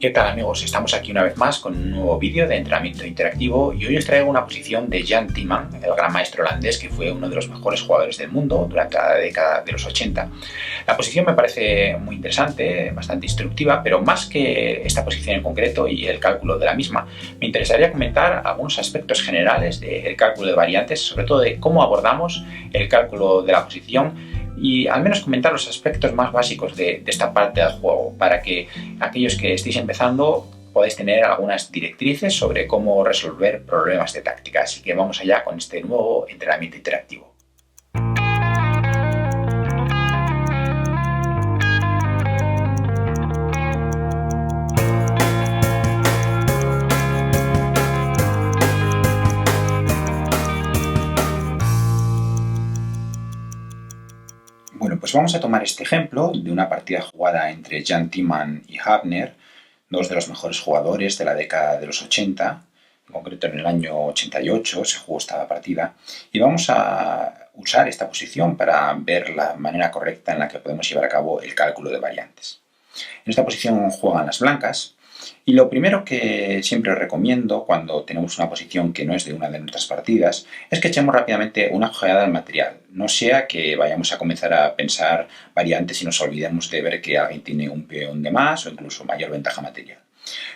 ¿Qué tal, amigos? Estamos aquí una vez más con un nuevo vídeo de entrenamiento interactivo y hoy os traigo una posición de Jan Timman, el gran maestro holandés que fue uno de los mejores jugadores del mundo durante la década de los 80. La posición me parece muy interesante, bastante instructiva, pero más que esta posición en concreto y el cálculo de la misma, me interesaría comentar algunos aspectos generales del cálculo de variantes, sobre todo de cómo abordamos el cálculo de la posición y al menos comentar los aspectos más básicos de esta parte del juego para que aquellos que estéis empezando podáis tener algunas directrices sobre cómo resolver problemas de táctica. Así que vamos allá con este nuevo entrenamiento interactivo. Bueno, pues vamos a tomar este ejemplo de una partida jugada entre Jan Timman y Hafner, dos de los mejores jugadores de la década de los 80, en concreto en el año 88 se jugó esta partida, y vamos a usar esta posición para ver la manera correcta en la que podemos llevar a cabo el cálculo de variantes. En esta posición juegan las blancas, y lo primero que siempre os recomiendo cuando tenemos una posición que no es de una de nuestras partidas es que echemos rápidamente una ojeada al material, no sea que vayamos a comenzar a pensar variantes y nos olvidemos de ver que alguien tiene un peón de más o incluso mayor ventaja material.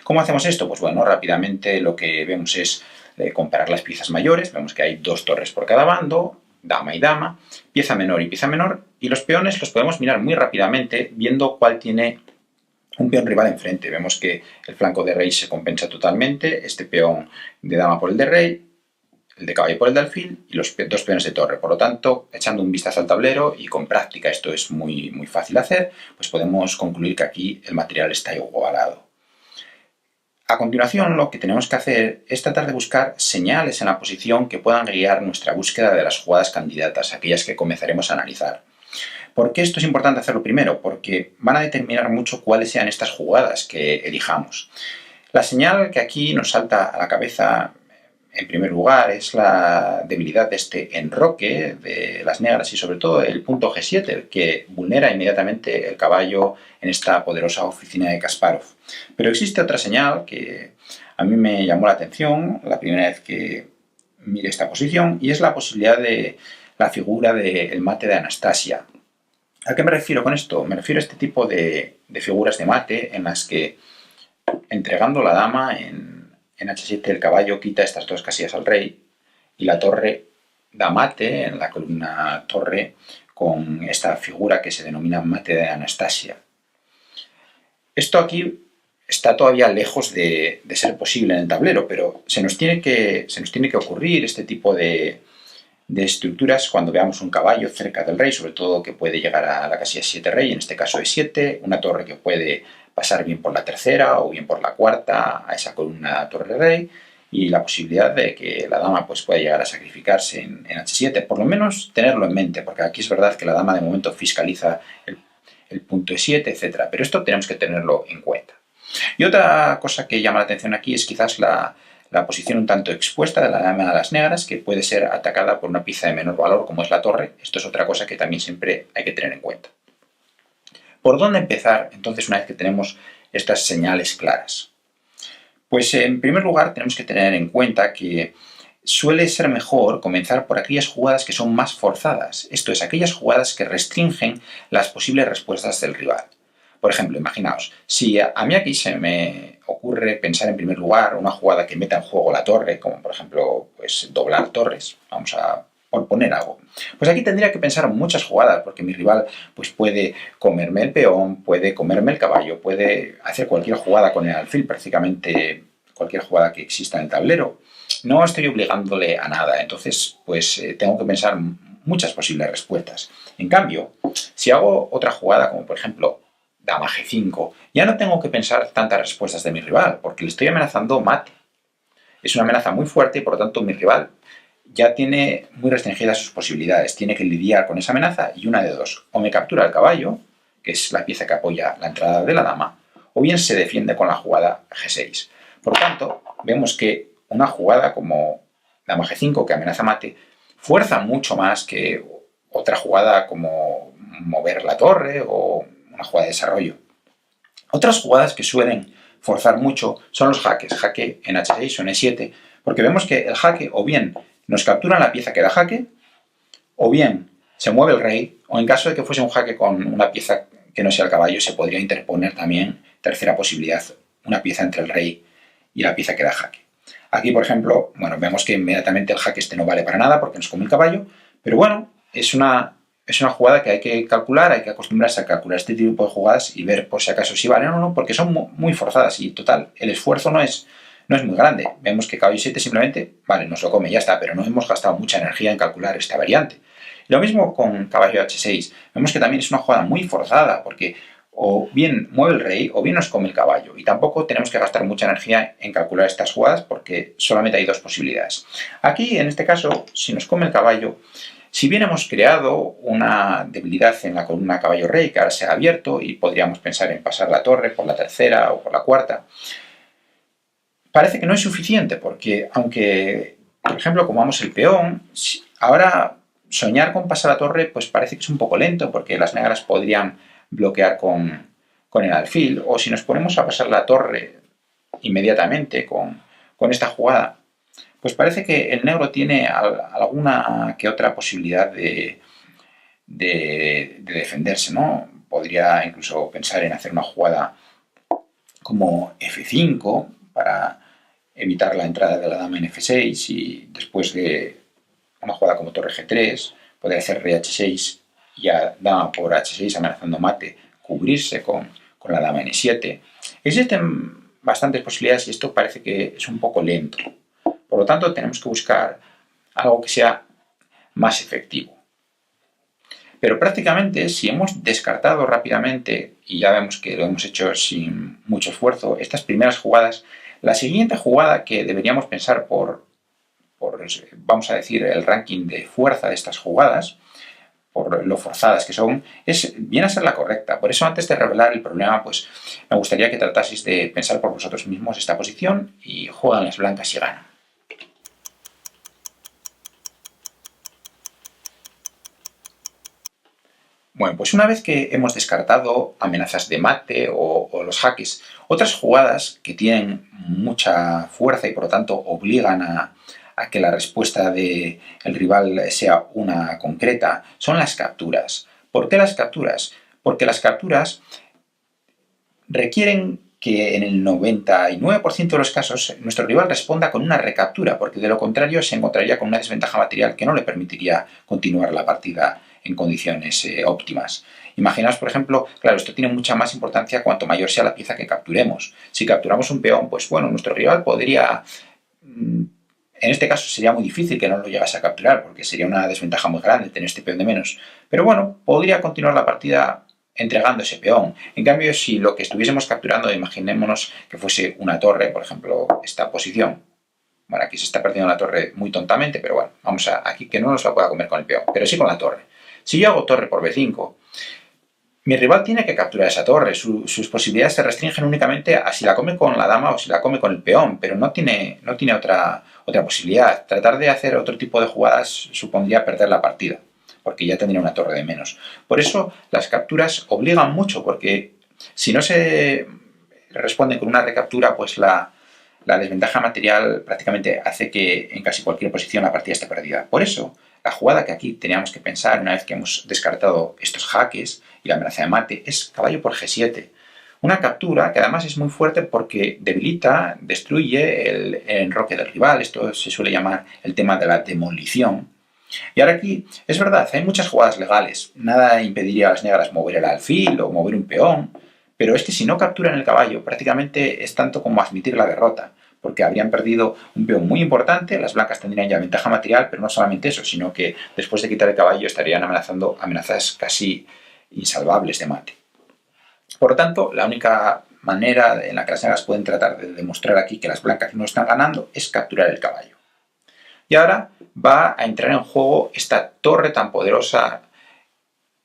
¿Cómo hacemos esto? Pues bueno, rápidamente lo que vemos es comparar las piezas mayores, vemos que hay dos torres por cada bando, dama y dama, pieza menor y pieza menor, y los peones los podemos mirar muy rápidamente viendo cuál tiene un peón rival enfrente. Vemos que el flanco de rey se compensa totalmente, este peón de dama por el de rey, el de caballo por el de alfil y los dos peones de torre. Por lo tanto, echando un vistazo al tablero y con práctica esto es muy fácil de hacer, pues podemos concluir que aquí el material está igualado. A continuación, lo que tenemos que hacer es tratar de buscar señales en la posición que puedan guiar nuestra búsqueda de las jugadas candidatas, aquellas que comenzaremos a analizar. ¿Por qué esto es importante hacerlo primero? Porque van a determinar mucho cuáles sean estas jugadas que elijamos. La señal que aquí nos salta a la cabeza, en primer lugar, es la debilidad de este enroque de las negras y sobre todo el punto G7, que vulnera inmediatamente el caballo en esta poderosa oficina de Kasparov. Pero existe otra señal que a mí me llamó la atención la primera vez que miré esta posición y es la posibilidad de la figura del mate de Anastasia. ¿A qué me refiero con esto? Me refiero a este tipo de figuras de mate en las que, entregando la dama en H7, el caballo quita estas dos casillas al rey y la torre da mate en la columna torre con esta figura que se denomina mate de Anastasia. Esto aquí está todavía lejos de ser posible en el tablero, pero se nos tiene que ocurrir este tipo de estructuras cuando veamos un caballo cerca del rey, sobre todo que puede llegar a la casilla 7 rey, en este caso es 7, una torre que puede pasar bien por la tercera o bien por la cuarta a esa columna torre rey, y la posibilidad de que la dama pues, pueda llegar a sacrificarse en H7, por lo menos tenerlo en mente, porque aquí es verdad que la dama de momento fiscaliza el punto E7, etc. Pero esto tenemos que tenerlo en cuenta. Y otra cosa que llama la atención aquí es quizás la posición un tanto expuesta de la dama de las negras, que puede ser atacada por una pieza de menor valor como es la torre. Esto es otra cosa que también siempre hay que tener en cuenta. ¿Por dónde empezar entonces una vez que tenemos estas señales claras? Pues en primer lugar tenemos que tener en cuenta que suele ser mejor comenzar por aquellas jugadas que son más forzadas, esto es, aquellas jugadas que restringen las posibles respuestas del rival. Por ejemplo, imaginaos, si a mí aquí se me ocurre pensar en primer lugar una jugada que meta en juego la torre, como por ejemplo pues, doblar torres, vamos a poner algo, pues aquí tendría que pensar muchas jugadas, porque mi rival pues, puede comerme el peón, puede comerme el caballo, puede hacer cualquier jugada con el alfil, prácticamente cualquier jugada que exista en el tablero. No estoy obligándole a nada, entonces pues tengo que pensar muchas posibles respuestas. En cambio, si hago otra jugada, como por ejemplo dama G5, ya no tengo que pensar tantas respuestas de mi rival, porque le estoy amenazando mate. Es una amenaza muy fuerte y por lo tanto mi rival ya tiene muy restringidas sus posibilidades. Tiene que lidiar con esa amenaza y una de dos. O me captura el caballo, que es la pieza que apoya la entrada de la dama, o bien se defiende con la jugada G6. Por lo tanto, vemos que una jugada como dama G5, que amenaza mate, fuerza mucho más que otra jugada como mover la torre o una jugada de desarrollo. Otras jugadas que suelen forzar mucho son los jaques. Jaque en H6 o en E7, porque vemos que el jaque o bien nos capturan la pieza que da jaque, o bien se mueve el rey, o en caso de que fuese un jaque con una pieza que no sea el caballo, se podría interponer también, tercera posibilidad, una pieza entre el rey y la pieza que da jaque. Aquí, por ejemplo, bueno, vemos que inmediatamente el jaque este no vale para nada porque nos come el caballo, pero bueno, es una jugada que hay que calcular, hay que acostumbrarse a calcular este tipo de jugadas y ver por si acaso si valen o no, porque son muy forzadas y total, el esfuerzo no es muy grande. Vemos que caballo 7 simplemente, vale, nos lo come, ya está, pero no hemos gastado mucha energía en calcular esta variante. Lo mismo con caballo H6. Vemos que también es una jugada muy forzada, porque o bien mueve el rey o bien nos come el caballo. Y tampoco tenemos que gastar mucha energía en calcular estas jugadas porque solamente hay dos posibilidades. Aquí, en este caso, si nos come el caballo, si bien hemos creado una debilidad en la columna caballo-rey que ahora se ha abierto y podríamos pensar en pasar la torre por la tercera o por la cuarta, parece que no es suficiente porque aunque, por ejemplo, comamos el peón, ahora soñar con pasar la torre pues parece que es un poco lento porque las negras podrían bloquear con el alfil, o si nos ponemos a pasar la torre inmediatamente con esta jugada, pues parece que el negro tiene alguna que otra posibilidad de defenderse, ¿no? Podría incluso pensar en hacer una jugada como F5 para evitar la entrada de la dama en F6 y después de una jugada como torre G3, podría hacer rey H6 y a dama por H6 amenazando mate, cubrirse con la dama en E7. Existen bastantes posibilidades y esto parece que es un poco lento. Por lo tanto, tenemos que buscar algo que sea más efectivo. Pero prácticamente, si hemos descartado rápidamente, y ya vemos que lo hemos hecho sin mucho esfuerzo, estas primeras jugadas, la siguiente jugada que deberíamos pensar por vamos a decir, el ranking de fuerza de estas jugadas, por lo forzadas que son, viene a ser la correcta. Por eso, antes de revelar el problema, pues me gustaría que trataseis de pensar por vosotros mismos esta posición y juegan las blancas y ganan. Bueno, pues una vez que hemos descartado amenazas de mate o los jaques, otras jugadas que tienen mucha fuerza y por lo tanto obligan a que la respuesta del rival sea una concreta, son las capturas. ¿Por qué las capturas? Porque las capturas requieren que en el 99% de los casos nuestro rival responda con una recaptura, porque de lo contrario se encontraría con una desventaja material que no le permitiría continuar la partida en condiciones óptimas. Imaginaos, por ejemplo, claro, esto tiene mucha más importancia cuanto mayor sea la pieza que capturemos. Si capturamos un peón, pues bueno, nuestro rival podría... En este caso sería muy difícil que no lo llegase a capturar, porque sería una desventaja muy grande tener este peón de menos. Pero bueno, podría continuar la partida entregando ese peón. En cambio, si lo que estuviésemos capturando, imaginémonos que fuese una torre, por ejemplo, esta posición. Bueno, aquí se está perdiendo la torre muy tontamente, pero bueno, vamos a aquí que no nos la pueda comer con el peón, pero sí con la torre. Si yo hago torre por B5, mi rival tiene que capturar esa torre. Sus posibilidades se restringen únicamente a si la come con la dama o si la come con el peón, pero no tiene otra posibilidad. Tratar de hacer otro tipo de jugadas supondría perder la partida, porque ya tendría una torre de menos. Por eso las capturas obligan mucho, porque si no se responde con una recaptura, pues la desventaja material prácticamente hace que en casi cualquier posición la partida esté perdida. Por eso, la jugada que aquí teníamos que pensar una vez que hemos descartado estos jaques y la amenaza de mate es caballo por G7. Una captura que además es muy fuerte porque debilita, destruye el enroque del rival. Esto se suele llamar el tema de la demolición. Y ahora aquí, es verdad, hay muchas jugadas legales. Nada impediría a las negras mover el alfil o mover un peón. Pero es que si no capturan el caballo, prácticamente es tanto como admitir la derrota, porque habrían perdido un peón muy importante, las blancas tendrían ya ventaja material, pero no solamente eso, sino que después de quitar el caballo estarían amenazando amenazas casi insalvables de mate. Por lo tanto, la única manera en la que las negras pueden tratar de demostrar aquí que las blancas no están ganando es capturar el caballo. Y ahora va a entrar en juego esta torre tan poderosa,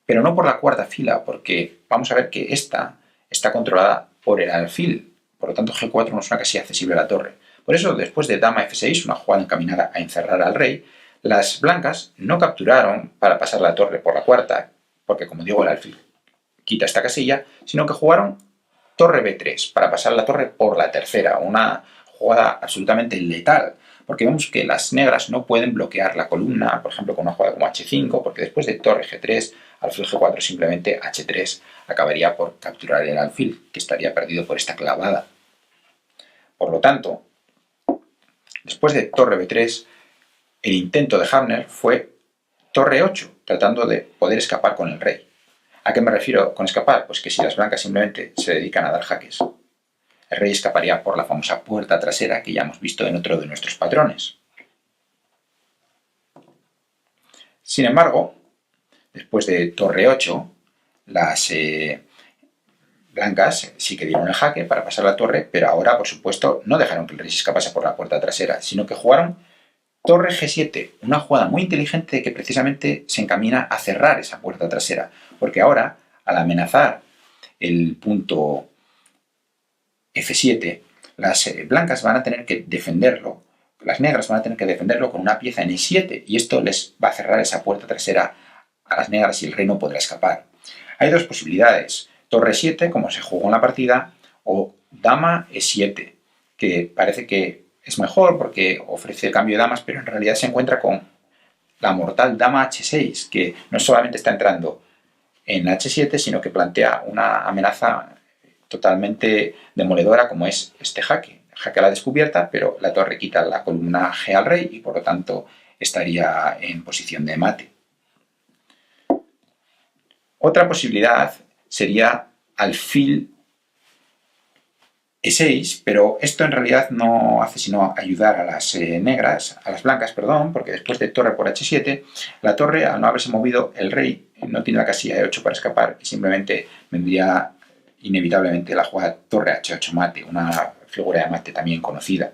pero no por la cuarta fila, porque vamos a ver que esta está controlada por el alfil. Por lo tanto, G4 no es una casilla accesible a la torre. Por eso, después de dama F6, una jugada encaminada a encerrar al rey, las blancas no capturaron para pasar la torre por la cuarta, porque como digo, el alfil quita esta casilla, sino que jugaron torre B3 para pasar la torre por la tercera, una jugada absolutamente letal, porque vemos que las negras no pueden bloquear la columna, por ejemplo, con una jugada como H5, porque después de torre G3, alfil G4 simplemente H3 acabaría por capturar el alfil, que estaría perdido por esta clavada. Por lo tanto, después de torre B3, el intento de Hafner fue torre 8, tratando de poder escapar con el rey. ¿A qué me refiero con escapar? Pues que si las blancas simplemente se dedican a dar jaques, el rey escaparía por la famosa puerta trasera que ya hemos visto en otro de nuestros patrones. Sin embargo, después de torre 8, las blancas sí que dieron el jaque para pasar la torre, pero ahora, por supuesto, no dejaron que el rey se escapase por la puerta trasera, sino que jugaron torre G7, una jugada muy inteligente que precisamente se encamina a cerrar esa puerta trasera, porque ahora, al amenazar el punto F7, las blancas van a tener que defenderlo, las negras van a tener que defenderlo con una pieza en E7, y esto les va a cerrar esa puerta trasera a las negras y el rey no podrá escapar. Hay dos posibilidades, torre 7, como se jugó en la partida, o dama E7, que parece que es mejor porque ofrece el cambio de damas, pero en realidad se encuentra con la mortal dama H6, que no solamente está entrando en H7, sino que plantea una amenaza totalmente demoledora como es este jaque. Jaque a la descubierta, pero la torre quita la columna G al rey y por lo tanto estaría en posición de mate. Otra posibilidad sería alfil E6, pero esto en realidad no hace sino ayudar a las blancas, porque después de torre por H7, la torre, al no haberse movido, el rey no tiene la casilla E8 para escapar y simplemente vendría inevitablemente la jugada torre H8 mate, una figura de mate también conocida.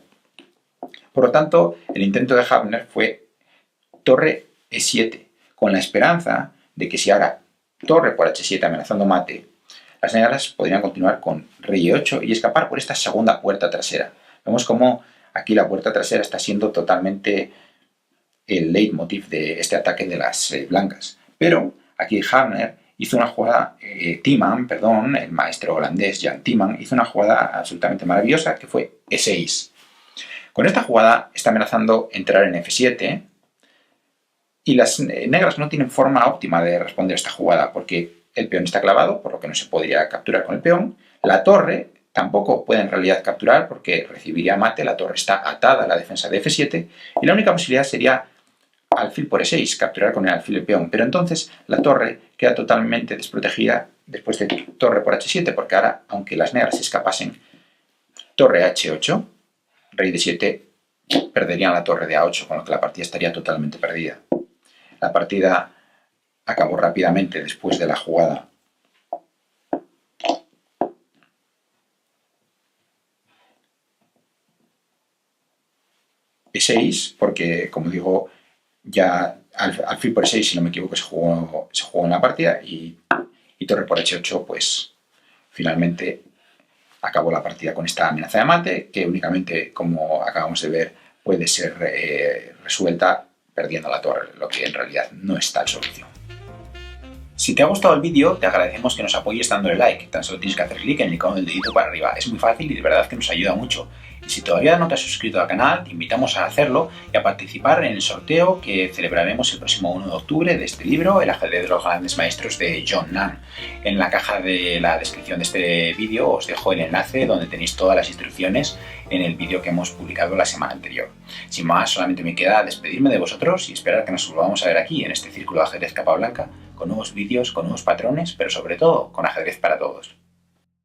Por lo tanto, el intento de Hafner fue torre E7, con la esperanza de que si ahora torre por H7 amenazando mate, las negras podrían continuar con rey E8 y escapar por esta segunda puerta trasera. Vemos como aquí la puerta trasera está siendo totalmente el leitmotiv de este ataque de las blancas. Pero aquí Hafner hizo una jugada, el maestro holandés Jan Timman, hizo una jugada absolutamente maravillosa que fue E6. Con esta jugada está amenazando entrar en F7 y las negras no tienen forma óptima de responder a esta jugada porque el peón está clavado, por lo que no se podría capturar con el peón. La torre tampoco puede en realidad capturar porque recibiría mate, la torre está atada a la defensa de F7 y la única posibilidad sería alfil por E6, capturar con el alfil el peón, pero entonces la torre queda totalmente desprotegida después de torre por H7, porque ahora, aunque las negras se escapasen, torre H8, rey D7, perderían la torre de A8, con lo que la partida estaría totalmente perdida. La partida acabó rápidamente después de la jugada E6, porque, como digo, ya alfil por E6, si no me equivoco, se jugó en la partida y torre por H8, pues finalmente acabó la partida con esta amenaza de mate, que únicamente, como acabamos de ver, puede ser resuelta perdiendo la torre, lo que en realidad no es tal solución. Si te ha gustado el vídeo, te agradecemos que nos apoyes dándole like. Tan solo tienes que hacer clic en el icono del dedito para arriba. Es muy fácil y de verdad que nos ayuda mucho. Y si todavía no te has suscrito al canal, te invitamos a hacerlo y a participar en el sorteo que celebraremos el próximo 1 de octubre de este libro, El ajedrez de los grandes maestros, de John Nunn. En la caja de la descripción de este vídeo os dejo el enlace donde tenéis todas las instrucciones en el vídeo que hemos publicado la semana anterior. Sin más, solamente me queda despedirme de vosotros y esperar que nos volvamos a ver aquí en este círculo de ajedrez capa blanca, con nuevos vídeos, con nuevos patrones, pero sobre todo con ajedrez para todos.